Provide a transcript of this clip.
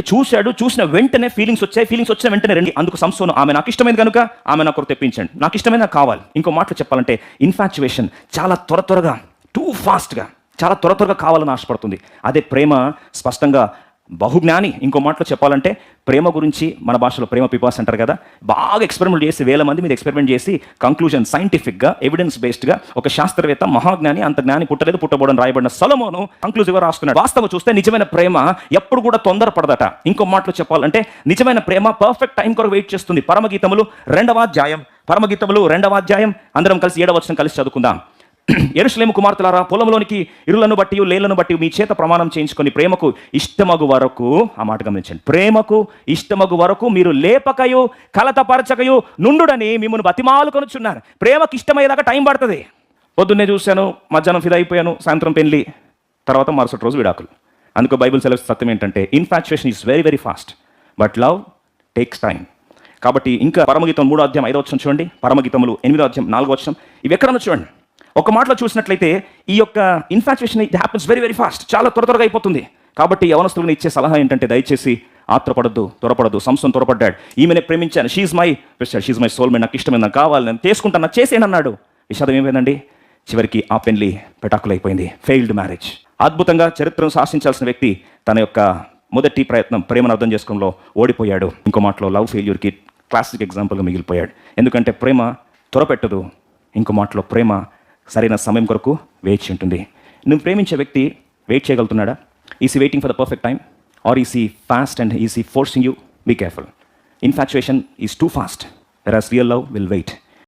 చూసిన వెంటనే ఫీలింగ్స్ వచ్చిన వెంటనే రండి. అందుకు సంసోను, ఆమె నాకు ఇష్టమైంది కనుక ఆమె నా కొరకు తెప్పించండి, నాకు ఇష్టమైన నాకు కావాలి. ఇంకో మాటలు చెప్పాలంటే ఇన్ఫాచ్యుయేషన్ చాలా త్వరగా టూ ఫాస్ట్గా చాలా త్వరగా కావాలని ఆశపడుతుంది. అదే ప్రేమ స్పష్టంగా బహుజ్ఞాని. ఇంకో మాటలో చెప్పాలంటే ప్రేమ గురించి మన భాషలో ప్రేమ పిపాస్ అంటారు కదా, బాగా ఎక్స్పెరిమెంట్ చేసి 1000 మంది మీద ఎక్స్పెరిమెంట్ చేసి కంక్లూజన్ సైంటిఫిక్గా ఎవిడెన్స్ బేస్డ్గా ఒక శాస్త్రవేత్త మహాజ్ఞాని, అంత జ్ఞాని పుట్టలేదు పుట్టబోడని రాయబడిన సొలొమోను కంక్లూజివ్గా రాస్తున్నాడు. వాస్తవం చూస్తే నిజమైన ప్రేమ ఎప్పుడు కూడా తొందరపడదట. ఇంకో మాటలో చెప్పాలంటే నిజమైన ప్రేమ పర్ఫెక్ట్ టైం కొరకు వెయిట్ చేస్తుంది. పరమగీతములు 2వ అధ్యాయం అందరం కలిసి 7వ వచనం కలిసి చదువుకుందాం. యెరూషలేము కుమార్తెలారా, పొలంలోనికి ఇరులను బట్టి లేళ్లను బట్టి మీ చేత ప్రమాణం చేయించుకొని ప్రేమకు ఇష్టమగు వరకు, ఆ మాట గమనించండి, ప్రేమకు ఇష్టమగు వరకు మీరు లేపకయు కలతపరచకయు నుండుడని మిమ్మల్ని బతిమాలుకొనుచున్నారు. ప్రేమకు ఇష్టమయ్యేదాకా టైం పడుతుంది. పొద్దున్నే చూశాను, మధ్యాహ్నం ఫిదా అయిపోయాను, సాయంత్రం పెళ్లి, తర్వాత మరుసటి రోజు విడాకులు. అందుకు బైబిల్ సెలవు సత్యం ఏంటంటే infatuation is very very fast, but love takes time. కాబట్టి ఇంకా పరమగీతం 3వ అధ్యాయం 5వ వచనం చూడండి, పరమగీతములు 8వ అధ్యాయం 4వ వచనం, ఇవి ఎక్కడన్నా చూడండి. ఒక మాటలో చూసినట్లయితే ఈ యొక్క infatuation it happens very very fast, చాలా త్వరగా అయిపోతుంది. కాబట్టి యవనస్తులను ఇచ్చే సలహా ఏంటంటే దయచేసి త్వరపడద్దు. సంసోను త్వరపడ్డాడు. ఈమెనే ప్రేమించాను, షీజ్ మై సోల్మేట్, నాకు ఇష్టమైన నాకు కావాలి, నేను చేసుకుంటాను, నాకు చేసేనన్నాడు. విషాదం ఏమైందండి, చివరికి ఆ పెళ్లి పెటాకులైపోయింది, ఫెయిల్డ్ మ్యారేజ్. అద్భుతంగా చరిత్రను శాసించాల్సిన వ్యక్తి తన యొక్క మొదటి ప్రయత్నం ప్రేమను అర్థం చేసుకోవడంలో ఓడిపోయాడు. ఇంకో మాటలో లవ్ ఫెయిల్యూర్కి క్లాసిక్ ఎగ్జాంపుల్గా మిగిలిపోయాడు. ఎందుకంటే ప్రేమ త్వరపెట్టదు. ఇంకో మాటలో ప్రేమ సరైన సమయం కొరకు వేచి ఉంటుంది. నువ్వు ప్రేమించే వ్యక్తి వెయిట్ చేయగలుగుతున్నాడా? Is waiting for the perfect time or is fast and is forcing you? Be careful. Infatuation is too fast, whereas real love will wait.